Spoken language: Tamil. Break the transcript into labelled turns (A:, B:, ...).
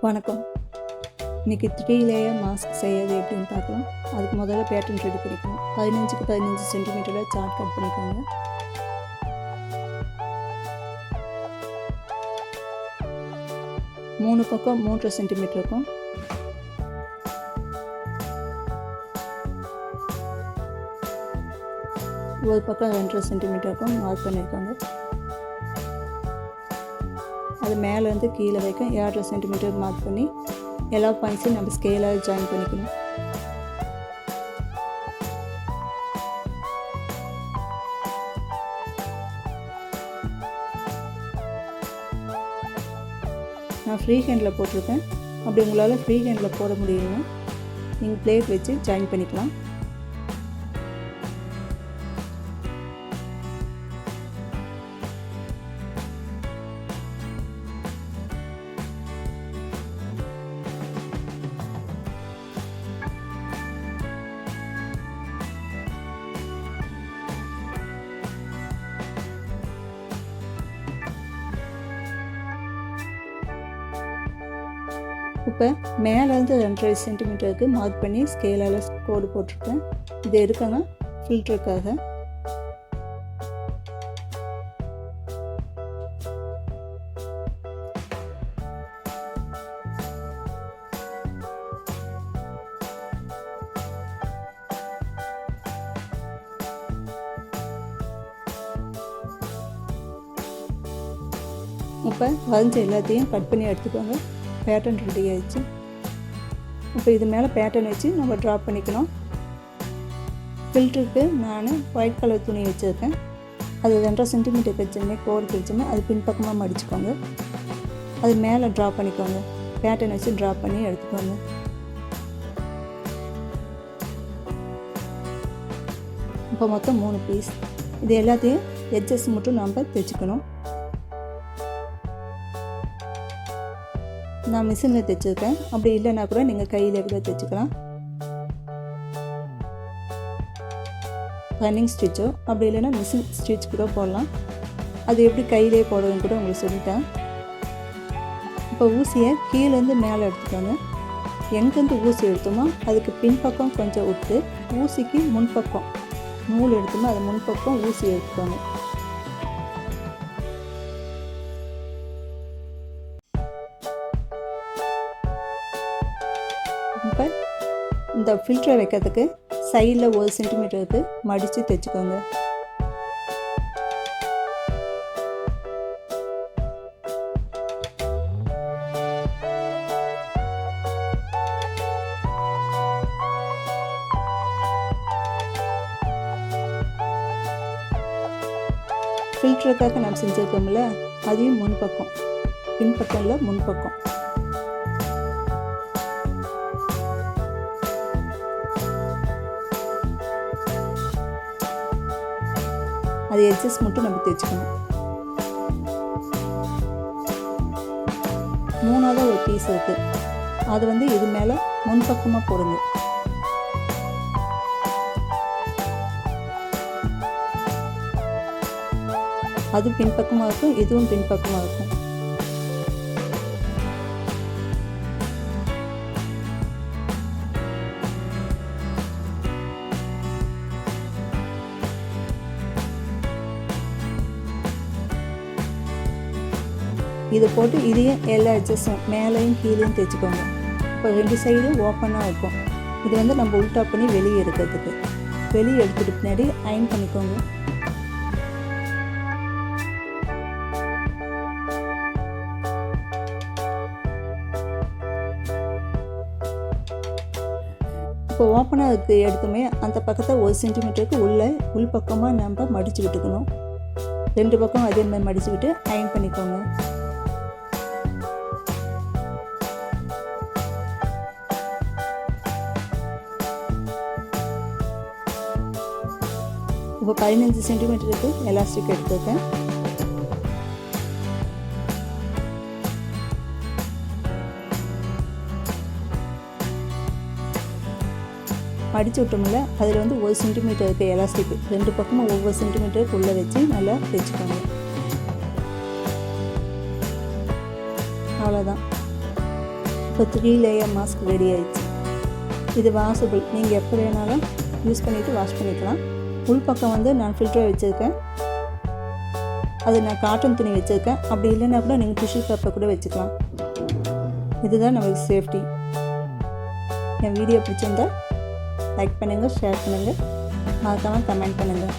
A: வணக்கம். இன்றைக்கி 3 லேயர் மாஸ்க் செய்யறது எப்படின்னு பார்க்கலாம். அதுக்கு முதல்ல பேட்டர்ன் ரெடி பண்ணிக்கணும். 15க்கு 15 சென்டிமீட்டரில் சார்ட் கட் பண்ணிக்கோங்க. மூணு பக்கம் 3 சென்டிமீட்டர் இருக்கும். ஒரு பக்கம் 2 சென்டிமீட்டர் இருக்கும். மார்க் பண்ணியிருக்காங்க. அது மேலேருந்து கீழே வைக்க 7 சென்டிமீட்டர் மார்க் பண்ணி எல்லா பாயிண்ட்ஸையும் நம்ம ஸ்கேலாக ஜாயின் பண்ணிக்கணும். நான் ஃப்ரீ ஹேண்டில் போட்டிருக்கேன். அப்படி உங்களால் ஃப்ரீ ஹேண்டில் போட முடியலன்னா நீங்கள் பிளேட் வச்சு ஜாயின் பண்ணிக்கலாம். இப்போ மேலேருந்து 2.5 சென்டிமீட்டருக்கு மார்க் பண்ணி ஸ்கேலால் கோடு போட்டிருக்கேன். இது எதுக்குன்னா ஃபில்டருக்காக. இப்போ வரைஞ்ச எல்லாத்தையும் கட் பண்ணி எடுத்துக்கோங்க. பேட்டர்ன் ரெடி ஆகிடுச்சு. இப்போ இது மேலே பேட்டர்ன் வச்சு நம்ம ட்ரா பண்ணிக்கணும். ஃபில்டருக்கு நான் ஒயிட் கலர் துணி வச்சுருக்கேன். அது 2.5 சென்டிமீட்டர் வச்சுமே கோடு பிடிச்சுமே அது பின்பக்கமாக மடிச்சுக்கோங்க. அது மேலே ட்ரா பண்ணிக்கோங்க. பேட்டர்ன் வச்சு ட்ரா பண்ணி எடுத்துக்கோங்க. இப்போ மொத்தம் 3 பீஸ். இது எல்லாத்தையும் எட்ஜஸ் மட்டும் நம்ம தைச்சிக்கணும். நான் மிஷினில் தைச்சிருக்கேன். அப்படி இல்லைன்னா கூட நீங்கள் கையில் கூட தைச்சிக்கலாம். ரன்னிங் ஸ்டிச்சோ அப்படி இல்லைன்னா மிஷின் ஸ்டிச் கூட போடலாம். அது எப்படி கையிலே போடுறதுன்னு கூட உங்களுக்கு சொல்லிட்டேன். இப்போ ஊசியை கீழேருந்து மேலே எடுத்துக்கோங்க. எங்கேருந்து ஊசி எடுத்தோமோ அதுக்கு பின்பக்கம் கொஞ்சம் விட்டு ஊசிக்கு முன்பக்கம் நூல் எடுத்தோமோ அது முன்பக்கம் ஊசி எடுத்துக்கோங்க. இப்போ இந்த ஃபில்டரை வைக்கிறதுக்கு சைடில் 1 சென்டிமீட்டருக்கு மடித்து தைச்சிக்கோங்க. ஃபில்டருக்காக நாம் செஞ்சுருக்கோம்ல அதையும் முன்பக்கம் பின்பக்கம் இல்லை முன்பக்கம். அது எட்ஜஸ் மட்டும் நம்ம தைச்சிக்கணும். 3ஆவது ஒரு பீஸ் இருக்குது. அது இது மேலே முன்பக்கமாக போடுங்க. அது பின்பக்கமாக இருக்கும், இதுவும் பின்பக்கமாக இருக்கும். இது போட்டு இதையும் எல்லா எட்ஜஸும் மேலேயும் கீழேயும் தைச்சிக்கோங்க. இப்போ 2 சைடும் ஓப்பனாக இருக்கும். இது நம்ம உல்டா பண்ணி வெளியே எடுக்கிறதுக்கு. வெளியே எடுத்துட்டு பின்னாடி அயன் பண்ணிக்கோங்க. இப்போ ஓப்பனாக இருக்கு எடுத்துமே அந்த பக்கத்தை 1 சென்டிமீட்டருக்கு உள் பக்கமாக நம்ம மடித்து விட்டுக்கணும். 2 பக்கம் அதே மாதிரி மடித்து விட்டு அயன் பண்ணிக்கோங்க. இப்போ 15 சென்டிமீட்டருக்கு எலாஸ்டிக் எடுத்துருக்கேன். மடித்து விட்டோம்ல அதில் 1 சென்டிமீட்டருக்கு எலாஸ்டிக் 2 பக்கமும் ஒவ்வொரு சென்டிமீட்டருக்கு உள்ளே வச்சு நல்லா தைச்சிக்கோங்க. அவ்வளோதான். இப்போ 3 லேயர் மாஸ்க் ரெடி ஆயிடுச்சு. இது வாஷபிள், நீங்கள் எப்போ வேணாலும் யூஸ் பண்ணிவிட்டு வாஷ் பண்ணிக்கலாம். உள்பக்கம் வந்து நான் ஃபில்டர் வச்சுருக்கேன், அது நான் காட்டன் துணி வச்சுருக்கேன். அப்படி இல்லைன்னா கூட நீங்கள் டிஷ்யூ பேப்பர் கூட வச்சுக்கலாம். இதுதான் நமக்கு சேஃப்டி. என் வீடியோ பிடிச்சிருந்தா லைக் பண்ணுங்கள், ஷேர் பண்ணுங்கள், மறக்காமல் கமெண்ட் பண்ணுங்கள்.